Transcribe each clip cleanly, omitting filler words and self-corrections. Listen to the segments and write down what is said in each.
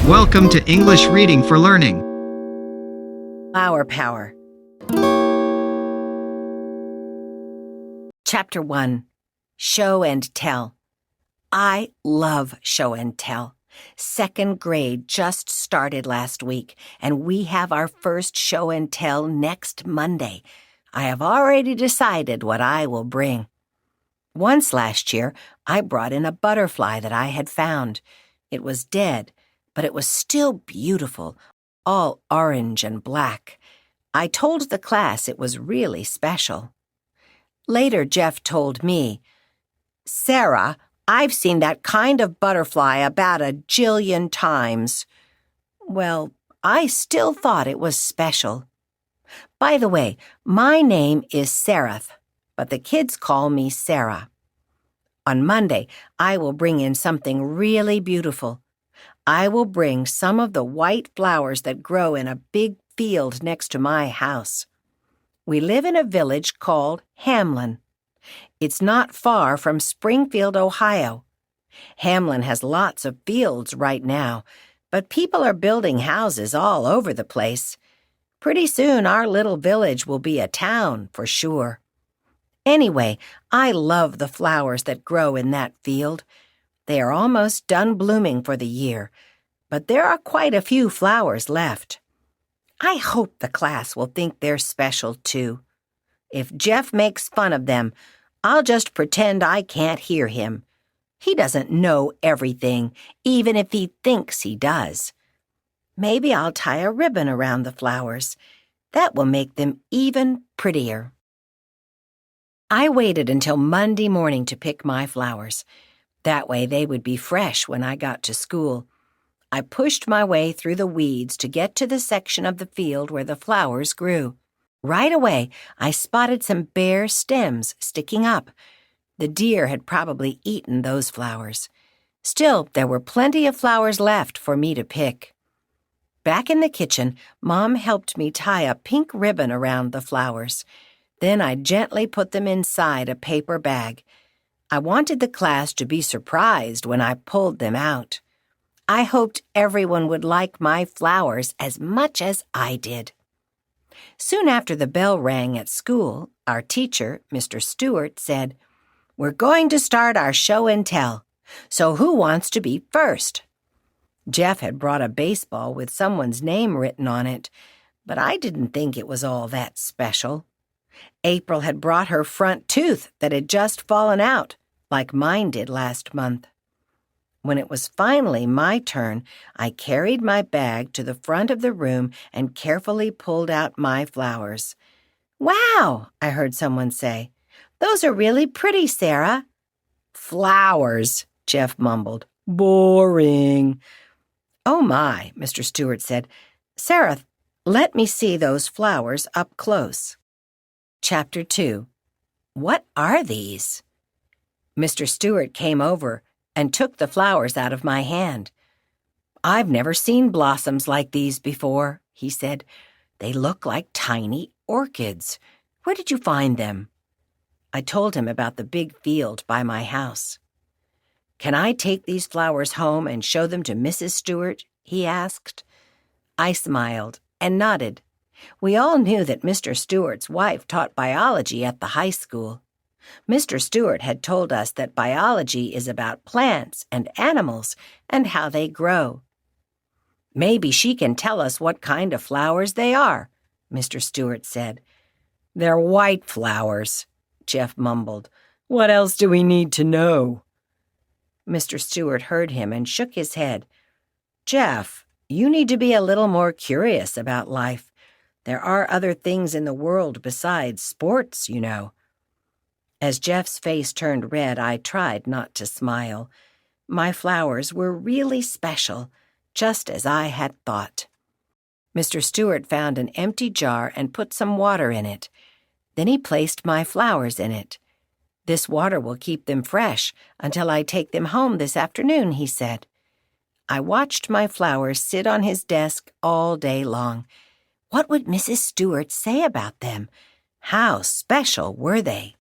Welcome to English Reading for Learning. Flower Power. Chapter 1. Show and Tell. I love show and tell. Second grade just started last week, and we have our first show and tell next Monday. I have already decided what I will bring. Once last year, I brought in a butterfly that I had found. It was dead, but it was still beautiful, all orange and black. I told the class it was really special. Later, Jeff told me, "Sara, I've seen that kind of butterfly about 1,000,000,000 times." Well, I still thought it was special. By the way, my name is Sara, but the kids call me Sara. On Monday, I will bring in something really beautiful. I will bring some of the white flowers that grow in a big field next to my house. We live in a village called Hamlin. It's not far from Springfield, Ohio. Hamlin has lots of fields right now, but people are building houses all over the place. Pretty soon our little village will be a town, for sure. Anyway, I love the flowers that grow in that field. They are almost done blooming for the year, but there are quite a few flowers left. I hope the class will think they're special, too. If Jeff makes fun of them, I'll just pretend I can't hear him. He doesn't know everything, even if he thinks he does. Maybe I'll tie a ribbon around the flowers. That will make them even prettier. I waited until Monday morning to pick my flowers. That way they would be fresh when I got to school. I pushed my way through the weeds to get to the section of the field where the flowers grew. Right away, I spotted some bare stems sticking up. The deer had probably eaten those flowers. Still, there were plenty of flowers left for me to pick. Back in the kitchen, Mom helped me tie a pink ribbon around the flowers. Then I gently put them inside a paper bag. I wanted the class to be surprised when I pulled them out. I hoped everyone would like my flowers as much as I did. Soon after the bell rang at school, our teacher, Mr. Stewart, said, "We're going to start our show and tell. So who wants to be first?" Jeff had brought a baseball with someone's name written on it, but I didn't think it was all that special. April had brought her front tooth that had just fallen out, like mine did last month. When it was finally my turn, I carried my bag to the front of the room and carefully pulled out my flowers. "Wow," I heard someone say. "Those are really pretty, Sara." "Flowers," Jeff mumbled. "Boring." "Oh my," Mr. Stewart said. "Sara, let me see those flowers up close." Chapter 2. What are these? Mr. Stewart came over and took the flowers out of my hand. "I've never seen blossoms like these before," he said. "They look like tiny orchids. Where did you find them?" I told him about the big field by my house. "Can I take these flowers home and show them to Mrs. Stewart?" he asked. I smiled and nodded. We all knew that Mr. Stewart's wife taught biology at the high school. Mr. Stewart had told us that biology is about plants and animals and how they grow. "Maybe she can tell us what kind of flowers they are," Mr. Stewart said. "They're white flowers," Jeff mumbled. "What else do we need to know?" Mr. Stewart heard him and shook his head. "Jeff, you need to be a little more curious about life. There are other things in the world besides sports, you know." As Jeff's face turned red, I tried not to smile. My flowers were really special, just as I had thought. Mr. Stewart found an empty jar and put some water in it. Then he placed my flowers in it. "This water will keep them fresh until I take them home this afternoon," he said. I watched my flowers sit on his desk all day long. What would Mrs. Stewart say about them? How special were they?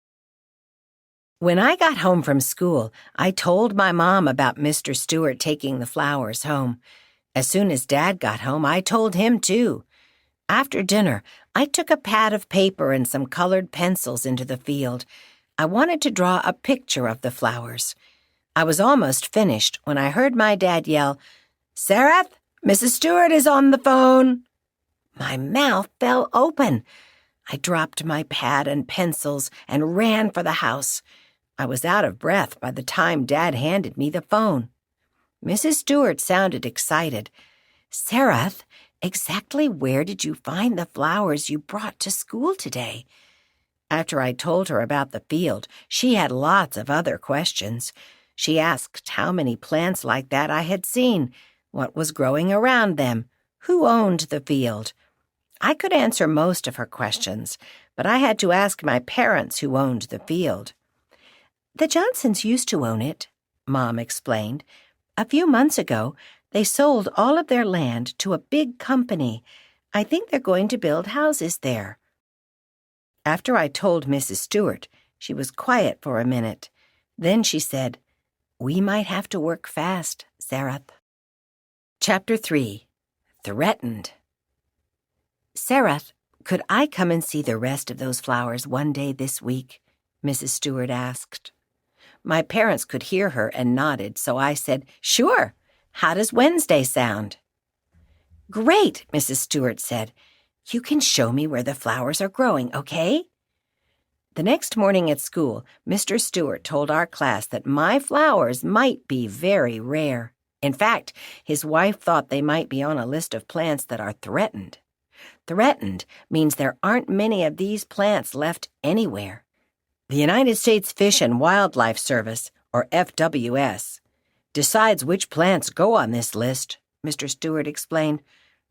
When I got home from school, I told my mom about Mr. Stewart taking the flowers home. As soon as Dad got home, I told him too. After dinner, I took a pad of paper and some colored pencils into the field. I wanted to draw a picture of the flowers. I was almost finished when I heard my dad yell, "Sarah, Mrs. Stewart is on the phone." My mouth fell open. I dropped my pad and pencils and ran for the house. I was out of breath by the time Dad handed me the phone. Mrs. Stewart sounded excited. "Sarah, exactly where did you find the flowers you brought to school today?" After I told her about the field, she had lots of other questions. She asked how many plants like that I had seen, what was growing around them, who owned the field. I could answer most of her questions, but I had to ask my parents who owned the field. "The Johnsons used to own it," Mom explained. "A few months ago, they sold all of their land to a big company. I think they're going to build houses there." After I told Mrs. Stewart, she was quiet for a minute. Then she said, "We might have to work fast, Sarah." Chapter 3. Threatened. "Sarah, could I come and see the rest of those flowers one day this week?" Mrs. Stewart asked. My parents could hear her and nodded, so I said, "Sure. How does Wednesday sound?" "Great," Mrs. Stewart said. "You can show me where the flowers are growing, okay?" The next morning at school, Mr. Stewart told our class that my flowers might be very rare. In fact, his wife thought they might be on a list of plants that are threatened. Threatened means there aren't many of these plants left anywhere. The United States Fish and Wildlife Service, or FWS, decides which plants go on this list, Mr. Stewart explained.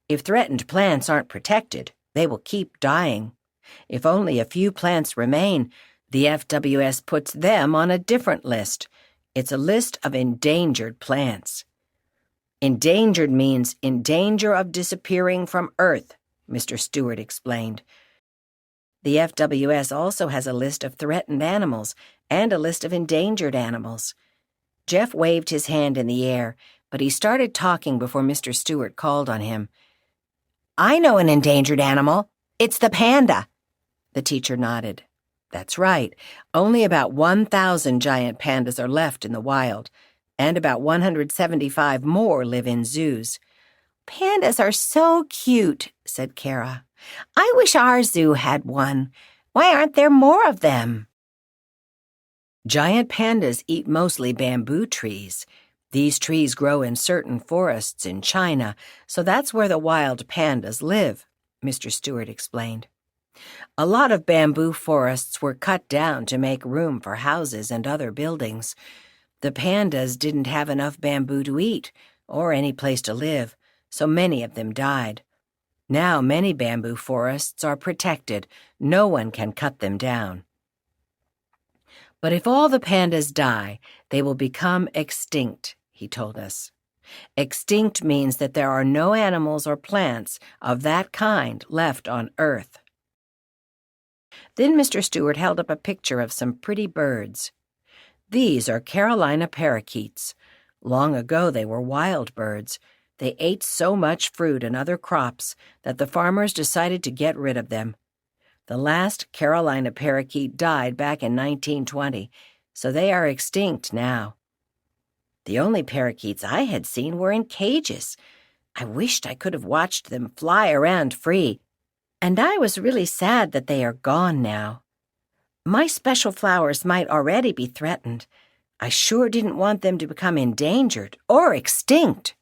If threatened plants aren't protected, they will keep dying. If only a few plants remain, the FWS puts them on a different list. It's a list of endangered plants. Endangered means in danger of disappearing from Earth, Mr. Stewart explained. The FWS also has a list of threatened animals and a list of endangered animals. Jeff waved his hand in the air, but he started talking before Mr. Stewart called on him. "I know an endangered animal. It's the panda." The teacher nodded. "That's right. Only about 1,000 giant pandas are left in the wild, and about 175 more live in zoos." "Pandas are so cute," said Kara. "I wish our zoo had one. Why aren't there more of them?" Giant pandas eat mostly bamboo trees. These trees grow in certain forests in China, so that's where the wild pandas live, Mr. Stewart explained. A lot of bamboo forests were cut down to make room for houses and other buildings. The pandas didn't have enough bamboo to eat or any place to live, so many of them died. Now many bamboo forests are protected. No one can cut them down. But if all the pandas die, they will become extinct, he told us. Extinct means that there are no animals or plants of that kind left on Earth. Then Mr. Stewart held up a picture of some pretty birds. These are Carolina parakeets. Long ago they were wild birds. They ate so much fruit and other crops that the farmers decided to get rid of them. The last Carolina parakeet died back in 1920, so they are extinct now. The only parakeets I had seen were in cages. I wished I could have watched them fly around free, and I was really sad that they are gone now. My special flowers might already be threatened. I sure didn't want them to become endangered or extinct.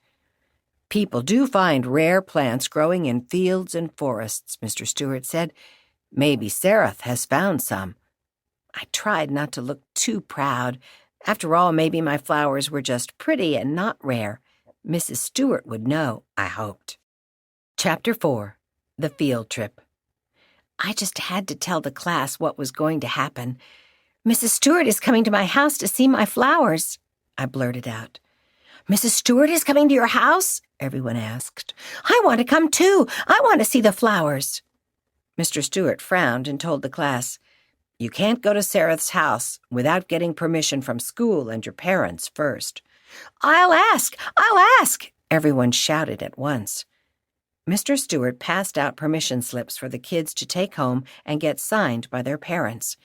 People do find rare plants growing in fields and forests, Mr. Stewart said. Maybe Sara has found some. I tried not to look too proud. After all, maybe my flowers were just pretty and not rare. Mrs. Stewart would know, I hoped. Chapter 4. The Field Trip. I just had to tell the class what was going to happen. "Mrs. Stewart is coming to my house to see my flowers," I blurted out. "Mrs. Stewart is coming to your house?" everyone asked. "I want to come too. I want to see the flowers." Mr. Stewart frowned and told the class, "You can't go to Sara's house without getting permission from school and your parents first." I'll ask, Everyone shouted at once. Mr. Stewart passed out permission slips for the kids to take home and get signed by their parents.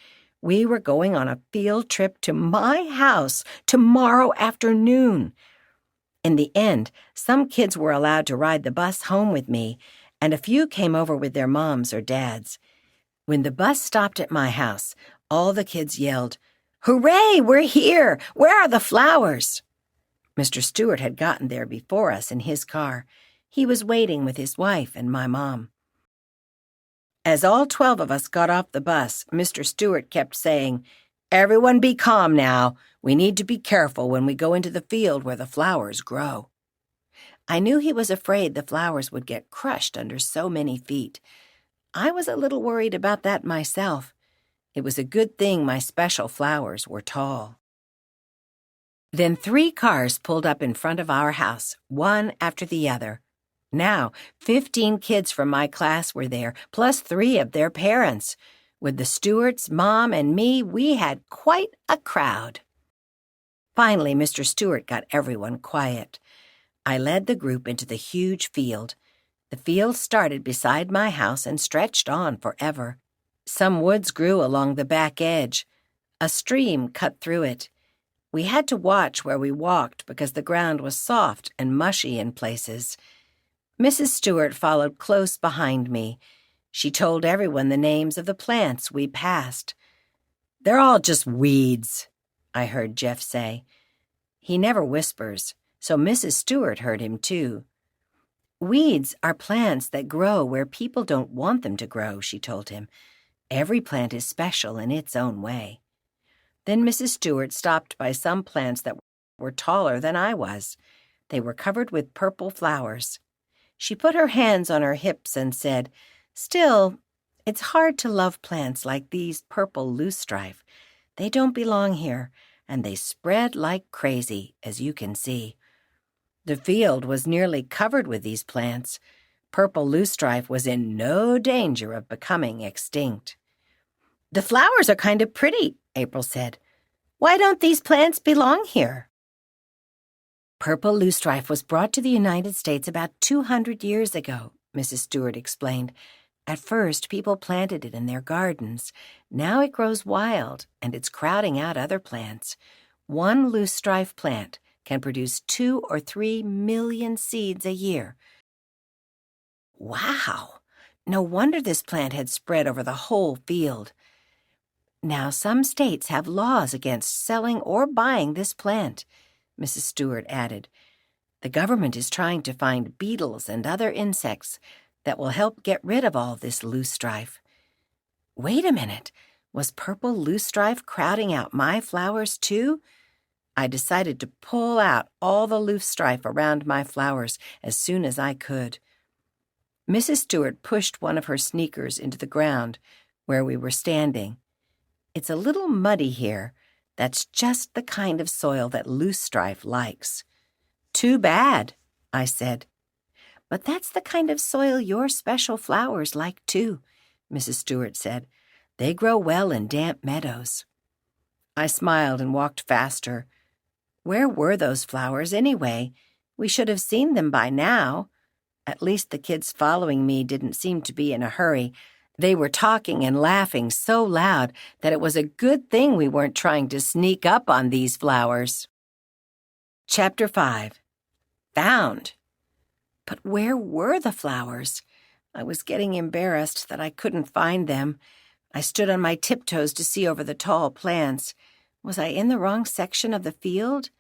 We were going on a field trip to my house tomorrow afternoon. In the end, some kids were allowed to ride the bus home with me, and a few came over with their moms or dads. When the bus stopped at my house, all the kids yelled, "Hooray, we're here! Where are the flowers?" Mr. Stewart had gotten there before us in his car. He was waiting with his wife and my mom. As all 12 of us got off the bus, Mr. Stewart kept saying, "Everyone be calm now. We need to be careful when we go into the field where the flowers grow." I knew he was afraid the flowers would get crushed under so many feet. I was a little worried about that myself. It was a good thing my special flowers were tall. Then 3 cars pulled up in front of our house, one after the other. Now, 15 kids from my class were there, plus 3 of their parents. With the Stewarts, Mom, and me, we had quite a crowd. Finally, Mr. Stewart got everyone quiet. I led the group into the huge field. The field started beside my house and stretched on forever. Some woods grew along the back edge. A stream cut through it. We had to watch where we walked because the ground was soft and mushy in places. Mrs. Stewart followed close behind me. She told everyone the names of the plants we passed. "They're all just weeds," I heard Jeff say. He never whispers, so Mrs. Stewart heard him too. "Weeds are plants that grow where people don't want them to grow," she told him. "Every plant is special in its own way." Then Mrs. Stewart stopped by some plants that were taller than I was. They were covered with purple flowers. She put her hands on her hips and said, "Still, it's hard to love plants like these purple loosestrife. They don't belong here, and they spread like crazy, as you can see." The field was nearly covered with these plants. Purple loosestrife was in no danger of becoming extinct. "The flowers are kind of pretty," April said. "Why don't these plants belong here?" Purple loosestrife was brought to the United States about 200 years ago, Mrs. Stewart explained. At first, people planted it in their gardens. Now it grows wild, and it's crowding out other plants. One loosestrife plant can produce 2 or 3 million seeds a year. Wow! No wonder this plant had spread over the whole field. Now, some states have laws against selling or buying this plant, Mrs. Stewart added. The government is trying to find beetles and other insects that will help get rid of all this loosestrife. Wait a minute. Was purple loosestrife crowding out my flowers too? I decided to pull out all the loosestrife around my flowers as soon as I could. Mrs. Stewart pushed one of her sneakers into the ground where we were standing. "It's a little muddy here. That's just the kind of soil that loosestrife likes." "Too bad," I said. "But that's the kind of soil your special flowers like too," Mrs. Stewart said. "They grow well in damp meadows." I smiled and walked faster. Where were those flowers anyway? We should have seen them by now. At least the kids following me didn't seem to be in a hurry. They were talking and laughing so loud that it was a good thing we weren't trying to sneak up on these flowers. Chapter 5. Found. But where were the flowers? I was getting embarrassed that I couldn't find them. I stood on my tiptoes to see over the tall plants. Was I in the wrong section of the field?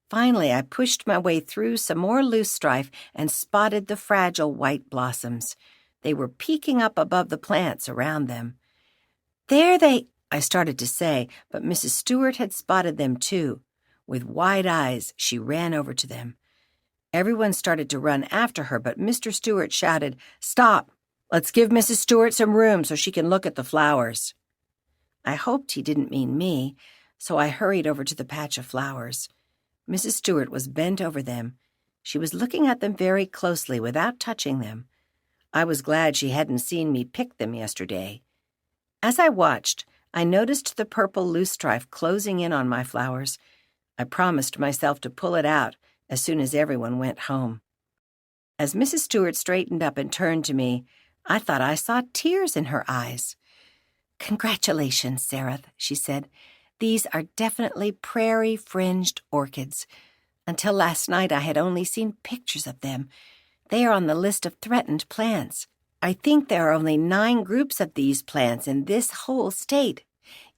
Finally, I pushed my way through some more loosestrife and spotted the fragile white blossoms. They were peeking up above the plants around them. "There they—" I started to say, but Mrs. Stewart had spotted them too. With wide eyes, she ran over to them. Everyone started to run after her, but Mr. Stewart shouted, "Stop! Let's give Mrs. Stewart some room so she can look at the flowers." I hoped he didn't mean me, so I hurried over to the patch of flowers. Mrs. Stewart was bent over them. She was looking at them very closely without touching them. I was glad she hadn't seen me pick them yesterday. As I watched, I noticed the purple loosestrife closing in on my flowers. I promised myself to pull it out as soon as everyone went home. As Mrs. Stewart straightened up and turned to me, I thought I saw tears in her eyes. "Congratulations, Sara," she said. "These are definitely prairie-fringed orchids. Until last night, I had only seen pictures of them. They are on the list of threatened plants. I think there are only 9 groups of these plants in this whole state.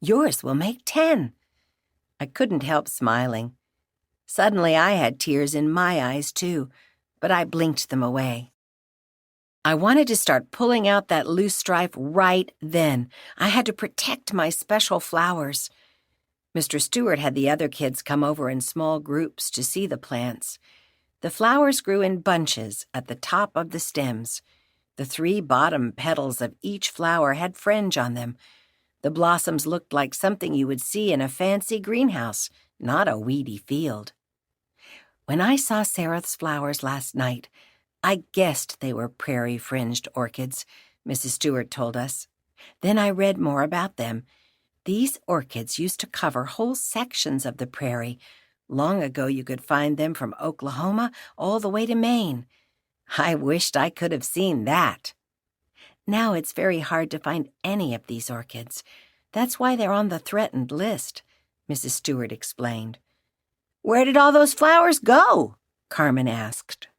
Yours will make 10. I couldn't help smiling. Suddenly, I had tears in my eyes, too, but I blinked them away. I wanted to start pulling out that loosestrife right then. I had to protect my special flowers. Mr. Stewart had the other kids come over in small groups to see the plants. The flowers grew in bunches at the top of the stems. The 3 bottom petals of each flower had fringe on them. The blossoms looked like something you would see in a fancy greenhouse, not a weedy field. When I saw Sara's flowers last night, I guessed they were prairie-fringed orchids, Mrs. Stewart told us. Then I read more about them. These orchids used to cover whole sections of the prairie. Long ago you could find them from Oklahoma all the way to Maine. I wished I could have seen that. Now it's very hard to find any of these orchids. That's why they're on the threatened list, Mrs. Stewart explained. "Where did all those flowers go?" Carmen asked.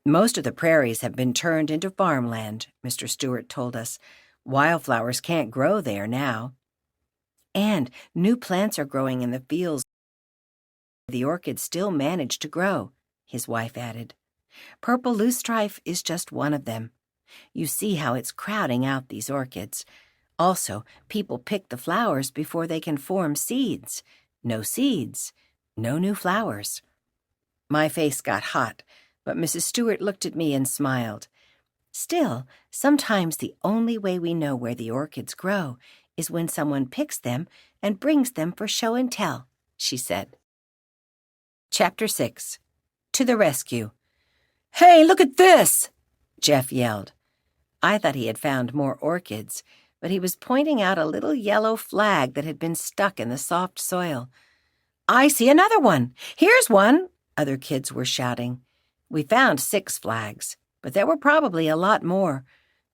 "Most of the prairies have been turned into farmland," Mr. Stewart told us. "Wildflowers can't grow there now. And new plants are growing in the fields. The orchids still manage to grow," his wife added. "Purple loosestrife is just one of them. You see how it's crowding out these orchids. Also, people pick the flowers before they can form seeds. No seeds, no new flowers." My face got hot, but Mrs. Stewart looked at me and smiled. "Still, sometimes the only way we know where the orchids grow is when someone picks them and brings them for show and tell," she said. Chapter 6. To the Rescue. "Hey, look at this!" Jeff yelled. I thought he had found more orchids, but he was pointing out a little yellow flag that had been stuck in the soft soil. "I see another one! Here's one!" other kids were shouting. We found 6 flags, but there were probably a lot more.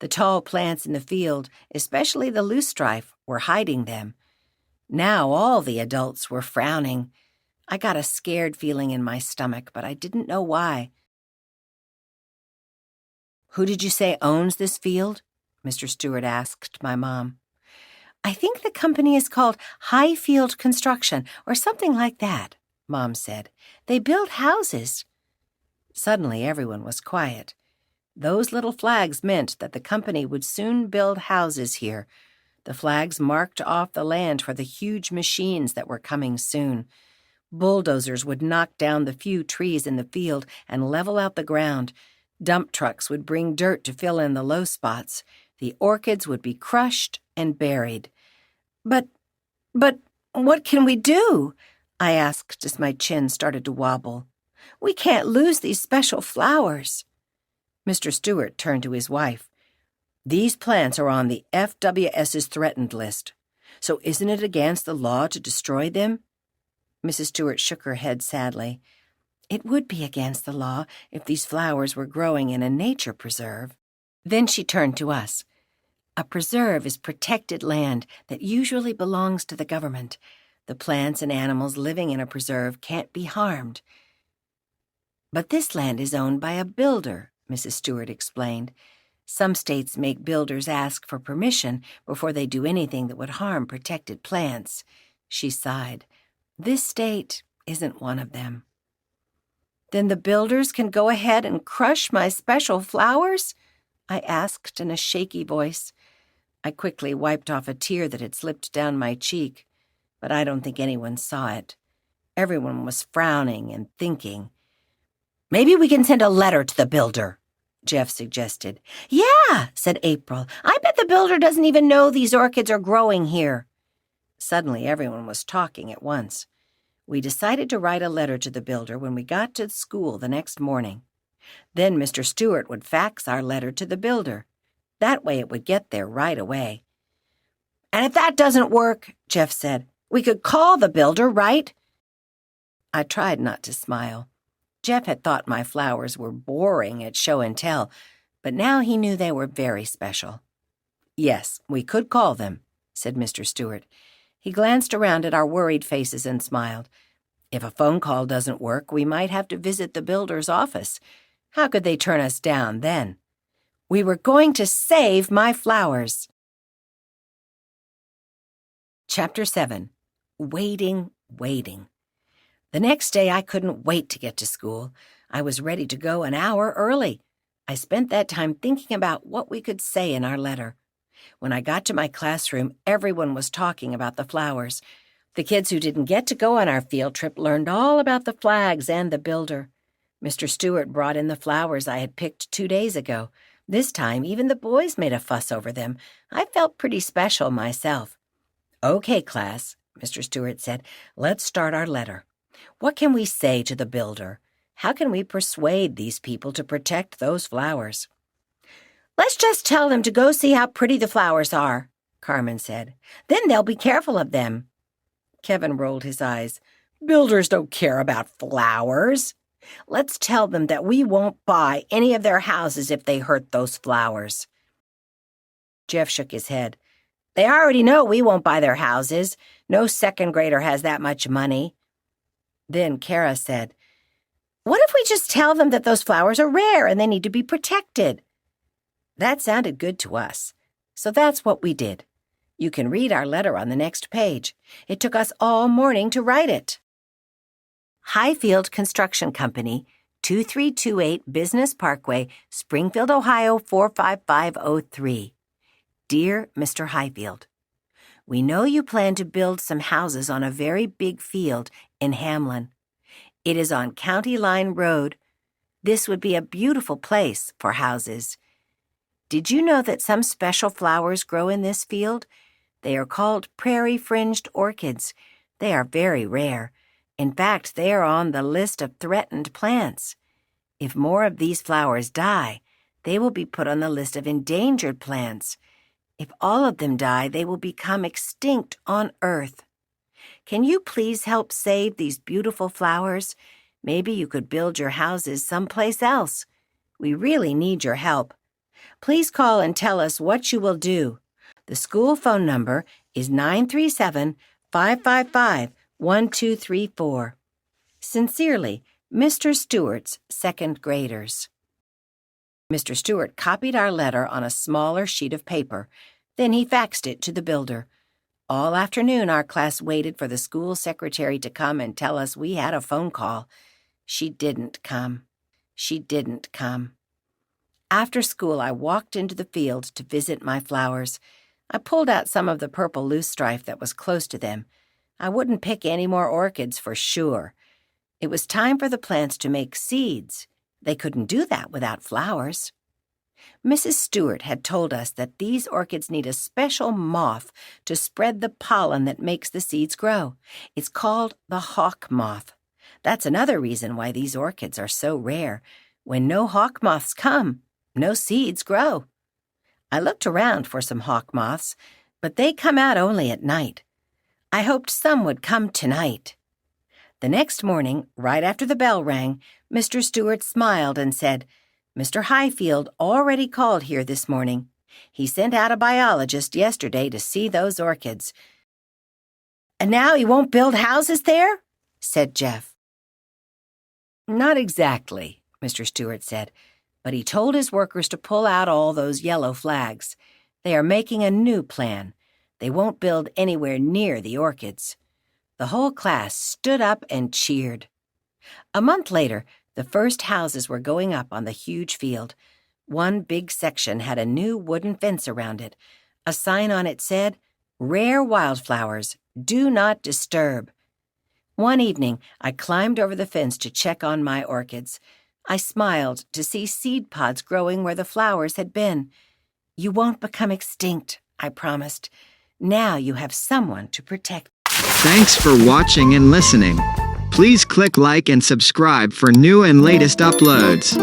The tall plants in the field, especially the loosestrife, were hiding them. Now all the adults were frowning. I got a scared feeling in my stomach, but I didn't know why. "Who did you say owns this field?" Mr. Stewart asked my mom. "I think the company is called Highfield Construction or something like that," Mom said. "They build houses." Suddenly everyone was quiet. Those little flags meant that the company would soon build houses here. The flags marked off the land for the huge machines that were coming soon. Bulldozers would knock down the few trees in the field and level out the ground. Dump trucks would bring dirt to fill in the low spots. The orchids would be crushed and buried. But what can we do?" I asked as my chin started to wobble. "We can't lose these special flowers." Mr. Stewart turned to his wife. "These plants are on the FWS's threatened list. So isn't it against the law to destroy them?" Mrs. Stewart shook her head sadly. "It would be against the law if these flowers were growing in a nature preserve." Then she turned to us. "A preserve is protected land that usually belongs to the government. The plants and animals living in a preserve can't be harmed." "But this land is owned by a builder," Mrs. Stewart explained. "Some states make builders ask for permission before they do anything that would harm protected plants." She sighed. "This state isn't one of them." "Then the builders can go ahead and crush my special flowers?" I asked in a shaky voice. I quickly wiped off a tear that had slipped down my cheek, but I don't think anyone saw it. Everyone was frowning and thinking. "Maybe we can send a letter to the builder," Jeff suggested. "Yeah," said April. "I bet the builder doesn't even know these orchids are growing here." Suddenly everyone was talking at once. We decided to write a letter to the builder when we got to school the next morning. Then Mr. Stewart would fax our letter to the builder. That way it would get there right away. "And if that doesn't work," Jeff said, "we could call the builder, right?" I tried not to smile. Jeff had thought my flowers were boring at show and tell, but now he knew they were very special. "Yes, we could call them," said Mr. Stewart. He glanced around at our worried faces and smiled. "If a phone call doesn't work, we might have to visit the builder's office. How could they turn us down then? We were going to save my flowers." Chapter 7. Waiting. The next day I couldn't wait to get to school. I was ready to go an hour early. I spent that time thinking about what we could say in our letter. When I got to my classroom, everyone was talking about the flowers. The kids who didn't get to go on our field trip learned all about the flags and the builder. Mr. Stewart brought in the flowers I had picked 2 days ago. This time, even the boys made a fuss over them. I felt pretty special myself. "Okay, class," Mr. Stewart said, "let's start our letter. What can we say to the builder? How can we persuade these people to protect those flowers?" "Let's just tell them to go see how pretty the flowers are," Carmen said. "Then they'll be careful of them." Kevin rolled his eyes. "Builders don't care about flowers. Let's tell them that we won't buy any of their houses if they hurt those flowers." Jeff shook his head. "They already know we won't buy their houses. No second grader has that much money." Then Kara said, "What if we just tell them that those flowers are rare and they need to be protected?" That sounded good to us, so that's what we did. You can read our letter on the next page. It took us all morning to write it. Highfield Construction Company, 2328 Business Parkway, Springfield, Ohio 45503. Dear Mr. Highfield, we know you plan to build some houses on a very big field in Hamlin. It is on County Line Road. This would be a beautiful place for houses. Did you know that some special flowers grow in this field? They are called prairie-fringed orchids. They are very rare. In fact, they are on the list of threatened plants. If more of these flowers die, they will be put on the list of endangered plants. If all of them die, they will become extinct on Earth. Can you please help save these beautiful flowers? Maybe you could build your houses someplace else. We really need your help. Please call and tell us what you will do. The school phone number is 937-555-1234. Sincerely, Mr. Stewart's second graders. Mr. Stewart copied our letter on a smaller sheet of paper. Then he faxed it to the builder. All afternoon, our class waited for the school secretary to come and tell us we had a phone call. She didn't come. After school, I walked into the field to visit my flowers. I pulled out some of the purple loosestrife that was close to them. I wouldn't pick any more orchids for sure. It was time for the plants to make seeds. They couldn't do that without flowers. Mrs. Stewart had told us that these orchids need a special moth to spread the pollen that makes the seeds grow. It's called the hawk moth. That's another reason why these orchids are so rare. When no hawk moths come, no seeds grow. I looked around for some hawk moths, but they come out only at night. I hoped some would come tonight. The next morning, right after the bell rang, Mr. Stewart smiled and said, "Mr. Highfield already called here this morning. He sent out a biologist yesterday to see those orchids." "And now he won't build houses there?" said Jeff. "Not exactly," Mr. Stewart said, "but he told his workers to pull out all those yellow flags. They are making a new plan. They won't build anywhere near the orchids." The whole class stood up and cheered. A month later, the first houses were going up on the huge field. One big section had a new wooden fence around it. A sign on it said, "Rare wildflowers, do not disturb." One evening, I climbed over the fence to check on my orchids. I smiled to see seed pods growing where the flowers had been. "You won't become extinct," I promised. "Now you have someone to protect." Thanks for watching and listening. Please click like and subscribe for new and latest uploads.